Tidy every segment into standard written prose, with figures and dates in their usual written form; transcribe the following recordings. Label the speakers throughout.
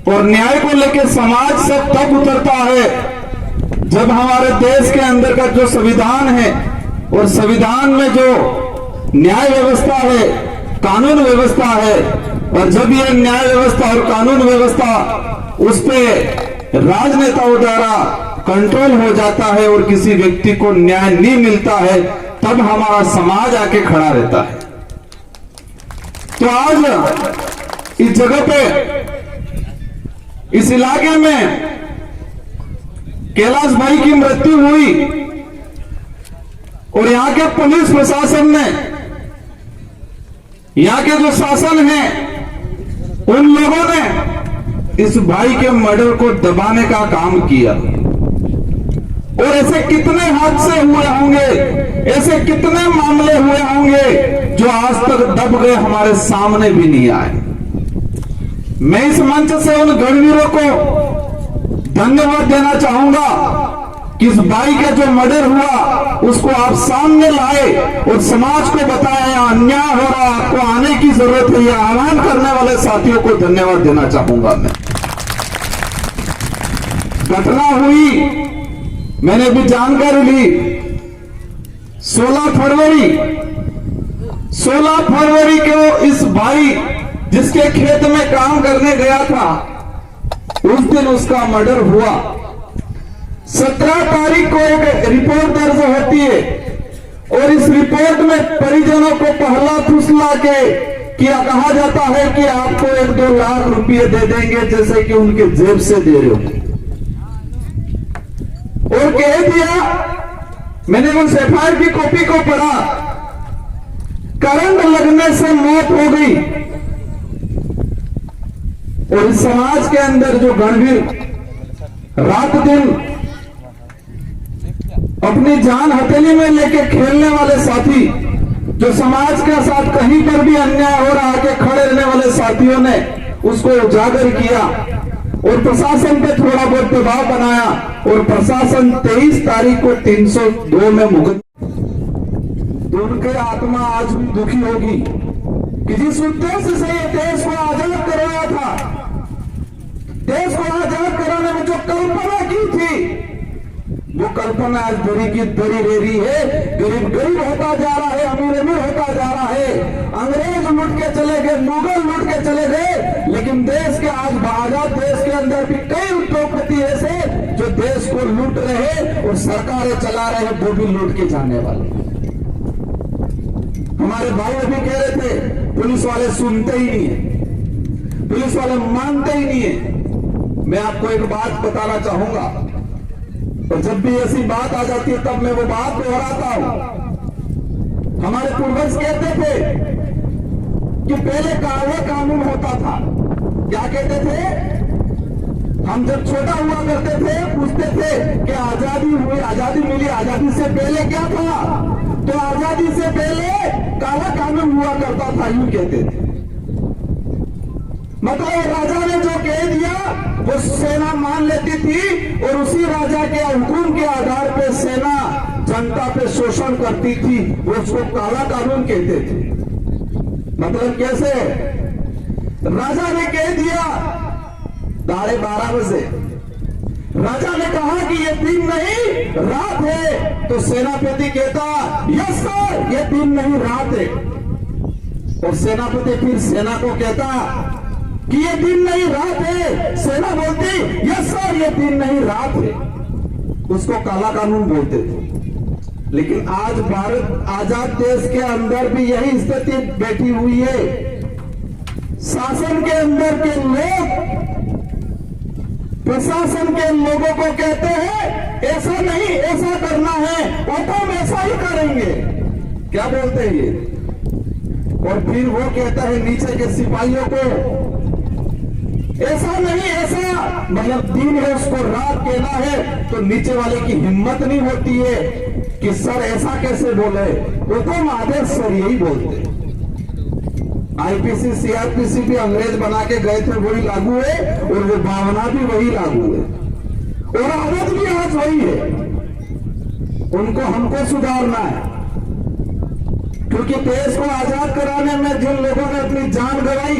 Speaker 1: और न्याय को लेकर समाज सब तब उतरता है जब हमारे देश के अंदर का जो संविधान है और संविधान में जो न्याय व्यवस्था है, कानून व्यवस्था है, और जब ये न्याय व्यवस्था और कानून व्यवस्था उस पे राजनेताओं द्वारा कंट्रोल हो जाता है और किसी व्यक्ति को न्याय नहीं मिलता है, तब हमारा समाज आके खड़ा रहता है। तो आज इस जगह पे, इस इलाके में कैलाश भाई की मृत्यु हुई और यहाँ के पुलिस प्रशासन ने, यहाँ के जो शासन है, उन लोगों ने इस भाई के मर्डर को दबाने का काम किया। और ऐसे कितने हादसे हुए होंगे, ऐसे कितने मामले हुए होंगे जो आज तक दब गए, हमारे सामने भी नहीं आए। मैं इस मंच से उन गणवीरों को धन्यवाद देना चाहूंगा कि इस भाई का जो मर्डर हुआ उसको आप सामने लाए और समाज को बताया अन्याय हो रहा, आपको आने की जरूरत है। यह आह्वान करने वाले साथियों को धन्यवाद देना चाहूंगा। मैं घटना हुई, मैंने भी जानकारी ली, 16 फरवरी को इस भाई जिसके खेत में काम करने गया था, उस दिन उसका मर्डर हुआ। 17 तारीख को एक रिपोर्ट दर्ज होती है और इस रिपोर्ट में परिजनों को पहला फुसला के किया कहा जाता है कि आपको 1-2 लाख रुपए दे देंगे, जैसे कि उनके जेब से दे रहे हो। और कह दिया, मैंने उस एफआईआर की कॉपी को पढ़ा, करंट लगने से मौत हो गई। और इस समाज के अंदर जो गणवीर रात दिन अपनी जान हथेली में लेके खेलने वाले साथी, जो समाज के साथ कहीं पर भी अन्याय हो रहा आके खड़े रहने वाले साथियों ने उसको उजागर किया और प्रशासन पे थोड़ा बहुत दबाव बनाया और प्रशासन 23 तारीख को 302 में मुकदमा। उनकी आत्मा आज भी दुखी होगी कि जिस उद्देश्य से ये देश को आजाद करवाया था, देश को आजाद कराने में जो कल्पना की थी, वो कल्पना आज दरी की दरी रह रही है। गरीब गरीब होता जा रहा है, अमीर अमीर होता जा रहा है। अंग्रेज लूट के चले गए, मुगल लूट के चले गए, लेकिन देश के आज आजाद देश के अंदर भी कई उद्योगपति ऐसे जो देश को लूट रहे और सरकारें चला रहे हैं, वो भी लूट के जाने वाले। हमारे भाई अभी कह रहे थे पुलिस वाले सुनते ही नहीं है, पुलिस वाले मानते ही नहीं है। मैं आपको एक बात बताना चाहूंगा, और जब भी ऐसी बात आ जाती है तब मैं वो बात दोहराता हूं। हमारे पूर्वज कहते थे कि पहले काला कानून होता था। क्या कहते थे? हम जब छोटा हुआ करते थे पूछते थे कि आजादी हुई, आजादी मिली, आजादी से पहले क्या था? तो आजादी से पहले काला कानून हुआ करता था, यूं कहते थे। मतलब राजा ने जो कह दिया वो सेना मान लेती थी और उसी राजा के हुक्म के आधार पे सेना जनता पे शोषण करती थी, वो उसको काला कानून कहते थे। मतलब कैसे? राजा ने कह दिया 12:30 बजे, राजा ने कहा कि ये दिन नहीं रात है, तो सेनापति कहता यस सर, ये दिन नहीं रात है। और सेनापति फिर सेना को कहता कि ये दिन नहीं रात है, सेना बोलती यस सर, ये दिन नहीं रात है। उसको काला कानून बोलते थे। लेकिन आज भारत आजाद देश के अंदर भी यही स्थिति बैठी हुई है। शासन के अंदर के लोग प्रशासन के लोगों को कहते हैं ऐसा नहीं, ऐसा करना है और तुम ऐसा ही करेंगे। क्या बोलते हैं ये? और फिर वो कहता है नीचे के सिपाहियों को ऐसा नहीं, ऐसा मतलब दिन है उसको रात कहना है, तो नीचे वाले की हिम्मत नहीं होती है कि सर ऐसा कैसे बोले। वो तो आदेश सर यही बोलते। आईपीसी सीआरपीसी भी अंग्रेज बना के गए थे, वही लागू है और वो भावना भी वही लागू है और आदत भी आज वही है। उनको हमको सुधारना है, क्योंकि देश को आजाद कराने में जिन लोगों ने अपनी जान गंवाई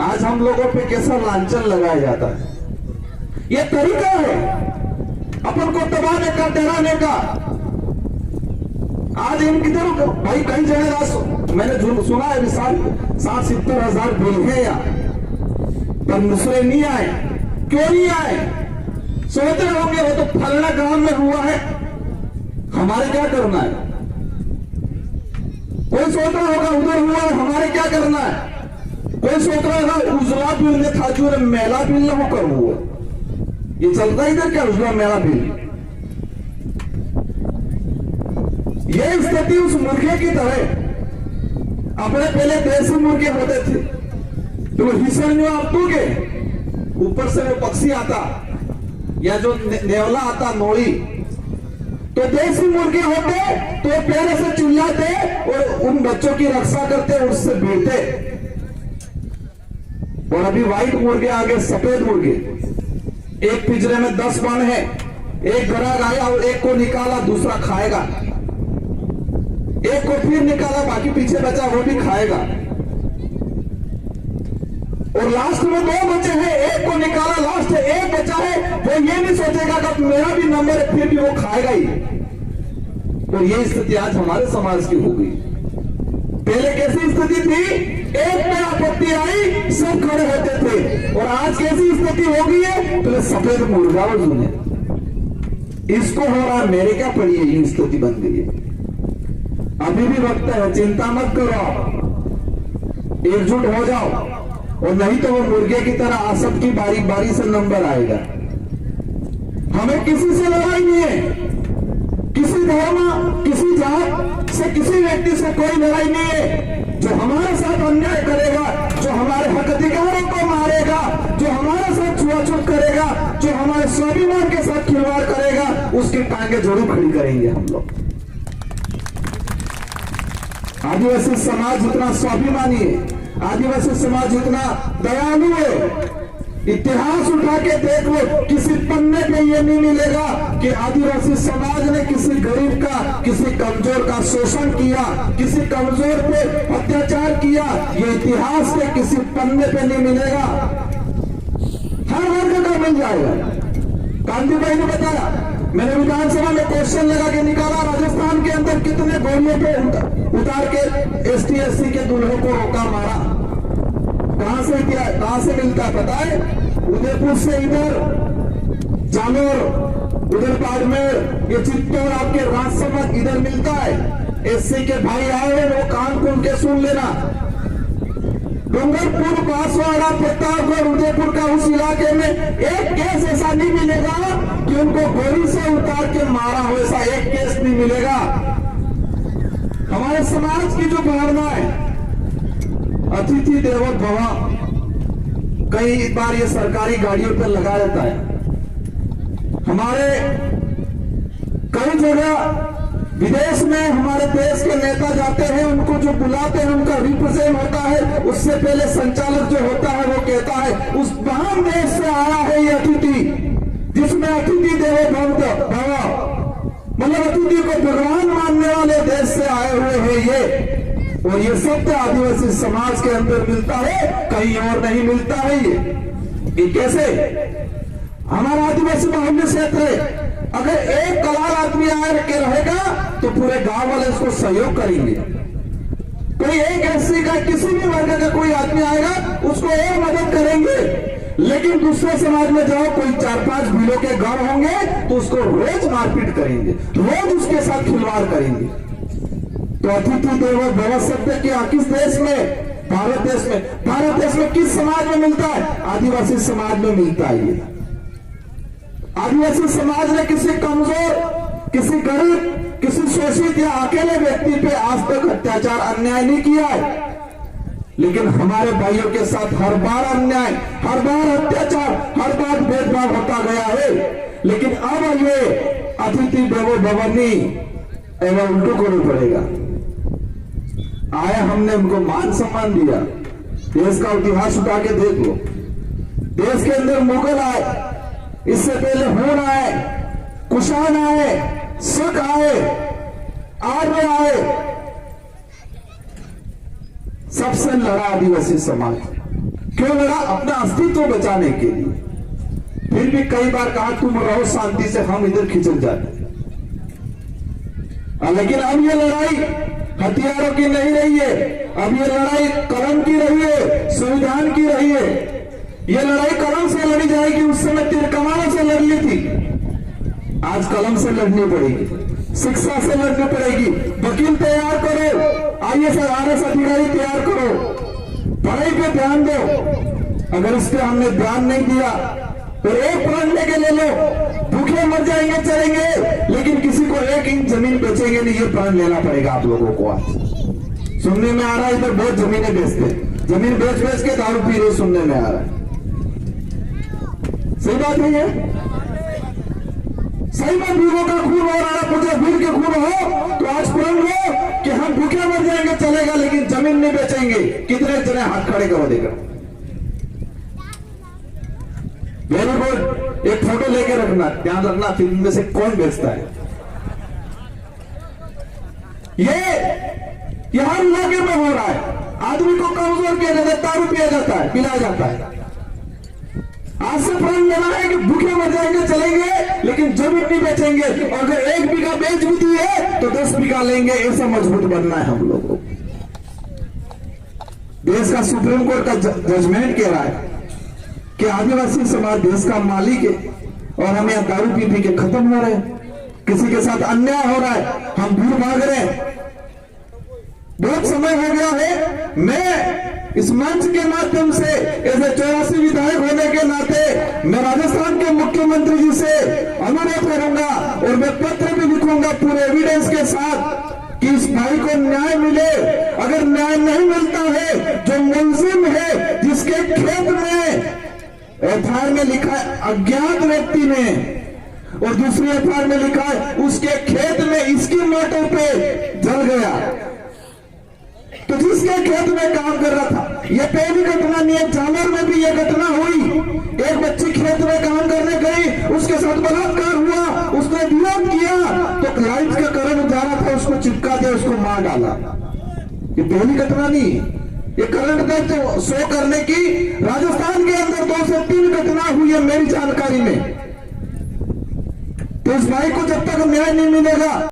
Speaker 1: आज हम लोगों पे कैसा लांछन लगाया जाता है। ये तरीका है अपन को दबाने का, डराने का। आज इन किधर भाई कई जगह मैंने सुना है विशाल 60-70 हजार बिल है या पर दूसरे नहीं आए। क्यों नहीं आए? सोच रहे होंगे वो तो फलना गांव में हुआ है, हमारे क्या करना है। कोई सोच रहा होगा उधर हुआ है, हमारे क्या करना है। कोई सोच रहा होगा उजला बिल ने था जो मेला बिल न होकर हुआ। ये चलता इधर क्या उजला मेला बिल। ये स्थिति उस मुर्गे की तरह। अपने पहले देसी मुर्गे होते थे तो वो हिस्सा जो आप दोगे, ऊपर से वो पक्षी आता या जो नेवला आता नोड़ी, तो देसी मुर्गे होते तो पहले से चिल्लाते और उन बच्चों की रक्षा करते, उससे बीते। और अभी व्हाइट मुर्गे आ गए, सफेद मुर्गे। एक पिंजरे में 10 बन है, एक ग्राहक आया और एक को निकाला, दूसरा खाएगा। एक को फिर निकाला, बाकी पीछे बचा वो भी खाएगा। और लास्ट में 2 बचे हैं, एक को निकाला, लास्ट में एक बचा है, वो ये नहीं सोचेगा कि मेरा भी नंबर है, फिर भी वो खाएगा ही। और ये स्थिति आज हमारे समाज की हो गई। पहले कैसी स्थिति थी? एक पे आपत्ति आई सब खड़े होते थे। और आज कैसी स्थिति हो गई है? पहले सफेद मुर्गा और सुने इसको हो रहा, मेरे क्या पड़ी है, ये स्थिति बन गई है। अभी भी वक्त है, चिंता मत करो, एकजुट हो जाओ। और नहीं तो वो मुर्गे की तरह सबकी बारी बारी से नंबर आएगा। हमें किसी से लड़ाई नहीं है, किसी धर्म, किसी जात से, किसी व्यक्ति से कोई लड़ाई नहीं है। जो हमारे साथ अन्याय करेगा, जो हमारे हक अधिकारों को मारेगा, जो हमारे साथ छुआछूत करेगा, जो हमारे स्वाभिमान के साथ खिलवाड़ करेगा, उसकी टांगे जरूर खड़ी करेंगे हम लोग। आदिवासी समाज जितना स्वाभिमानी है, आदिवासी समाज जितना दयालु है, इतिहास उठा के देख लो, किसी पन्ने पे ये नहीं मिलेगा कि आदिवासी समाज ने किसी गरीब का, किसी कमजोर का शोषण किया, किसी कमजोर पे अत्याचार किया। ये इतिहास के किसी पन्ने पे नहीं मिलेगा। हर वर्ग का मिल जाएगा। कांति भाई ने बताया, मैंने विधानसभा में क्वेश्चन लगा के निकाला, राजस्थान के अंदर कितने गोलियों पे उतार के ST-SC के दूल्हों को रोका, मारा। कहां से किया, कहां से मिलता है पता है? उदयपुर से इधर जालोर, उधर बाड़मेर, ये चित्तौड़, आपके राजसमंद इधर मिलता है। SC के भाई आए, वो कान खोल के सुन लेना। डूंगरपुर, बांसवाड़ा, प्रतापगढ़, उदयपुर का उस इलाके में एक केस ऐसा नहीं मिलेगा कि उनको गोली से उतार के मारा हो, ऐसा एक केस नहीं मिलेगा। हमारे समाज की जो भावना है, अतिथि देवो भव, कई बार ये सरकारी गाड़ियों पर लगा रहता है। हमारे कई जगह विदेश में हमारे देश के नेता जाते हैं, उनको जो बुलाते हैं उनका रिप्रेजेंट होता है। उससे पहले संचालक जो होता है वो कहता है उस महान देश से आया है ये अतिथि, जिसमें अतिथि देवो भव, मतलब अतिथि को भगवान मानने वाले देश से आए हुए हैं ये। और ये सत्य आदिवासी समाज के अंदर मिलता है, कहीं और नहीं मिलता है। ये कैसे? हमारा आदिवासी बाहुल्य क्षेत्र है। अगर एक कलाल आदमी आए के रहेगा तो पूरे गांव वाले उसको सहयोग करेंगे। कोई एक SC का, किसी भी वर्ग का कोई आदमी आएगा उसको और मदद करेंगे। लेकिन दूसरे समाज में जाओ, कोई 4-5 भीलों के घर होंगे तो उसको रोज मारपीट करेंगे, रोज उसके साथ खिलवाड़ करेंगे। तो अतिथि देवो भव शब्द क्या किस देश में? भारत देश में। भारत देश में किस समाज में मिलता है? आदिवासी समाज में मिलता है। ये आदिवासी समाज ने किसी कमजोर, किसी गरीब, किसी शोषित या अकेले व्यक्ति पे आज तक अत्याचार, अन्याय नहीं किया है। लेकिन हमारे भाइयों के साथ हर बार अन्याय, हर बार अत्याचार, हर बार भेदभाव होता गया है। लेकिन अब ये अतिथि देवो भव नहीं, एवं उल्टू करना पड़ेगा। आया, हमने उनको मान सम्मान दिया। देश का इतिहास उठा के देख लो। देश के अंदर मुगल आए, इससे पहले हूण आए, कुषाण आए, शक आए, आर्य आए, सबसे लड़ा आदिवासी समाज। क्यों लड़ा? अपना अस्तित्व बचाने के लिए। फिर भी कई बार कहा तुम रहो शांति से, हम इधर खिंचक जाते। लेकिन अब ये लड़ाई हथियारों की नहीं रही है, अब ये लड़ाई कलम की रही है, संविधान की रही है। ये लड़ाई कलम से लड़ी जाएगी, उस समय तीर कमानों से लड़ ली थी, आज कलम से लड़नी पड़ेगी, शिक्षा से लड़नी पड़ेगी। वकील तैयार करो, IAS अधिकारी तैयार करो, पढ़ाई पे ध्यान दो। अगर इस पे हमने ध्यान नहीं दिया तो एक प्राण लेके ले लो, भूखे मर जाएंगे चलेंगे, लेकिन किसी को 1 इंच जमीन बेचेंगे नहीं, ये प्राण लेना पड़ेगा आप लोगों को। आज सुनने में आ रहा है इधर बहुत जमीनें बेचते, जमीन बेच बेच के दारू पी रहे, सुनने में आ रहा है। सही बात नहीं है? सही बात। भीगों का खून हो रहा है, मुझे भीड़ के खून हो तो आज प्रण लो कि हम भूखे मर जाएंगे चलेगा, लेकिन जमीन नहीं बेचेंगे। कितने जने हाथ खड़े करो देगा। Very good. एक फोटो लेके रखना, ध्यान रखना फिल्म में से कौन बेचता है। ये हर इलाके में हो रहा है। आदमी को कमजोर किया जाता है, दारू पिया जाता है, पिलाया जाता है। आज से प्रण लेना है कि भूखे मर जाएंगे चलेंगे, लेकिन जमीन नहीं बेचेंगे। और अगर 1 बीघा बेच भी दी है तो 10 बीघा लेंगे। ऐसा मजबूत बनना है हम लोगों को। देश का सुप्रीम कोर्ट का जजमेंट कह रहा है कि आदिवासी समाज देश का मालिक है और हम यहाँ दारू पी पी के खत्म हो रहे हैं, किसी के साथ अन्याय हो रहा है, हम दूर भाग रहे हैं। बहुत समय हो गया है। मैं इस मंच के माध्यम से ऐसे 84 विधायक होने के नाते मैं राजस्थान के मुख्यमंत्री जी से अनुरोध करूंगा और मैं पत्र भी लिखूंगा पूरे एविडेंस के साथ कि इस भाई को न्याय मिले। अगर न्याय नहीं मिलता है, जो मुलजिम है जिसके खेत में FIR में लिखा है अज्ञात व्यक्ति ने और दूसरी FIR में लिखा है उसके खेत में इसकी मोटर पे जल गया, तो जिसके खेत में काम कर रहा था, यह पहली घटना नहीं है। जालौर में भी यह घटना हुई। एक बच्ची खेत में काम करने गई, उसके साथ बलात्कार हुआ, उसने विरोध किया तो लाइट का करंट जा रहा था, उसको चिपका दिया, उसको मार डाला। ये पहली घटना नहीं, ये करंट दर्द शो करने की राजस्थान के अंदर 2 से 3 घटना हुई है मेरी जानकारी में। तो इस भाई को जब तक न्याय नहीं मिलेगा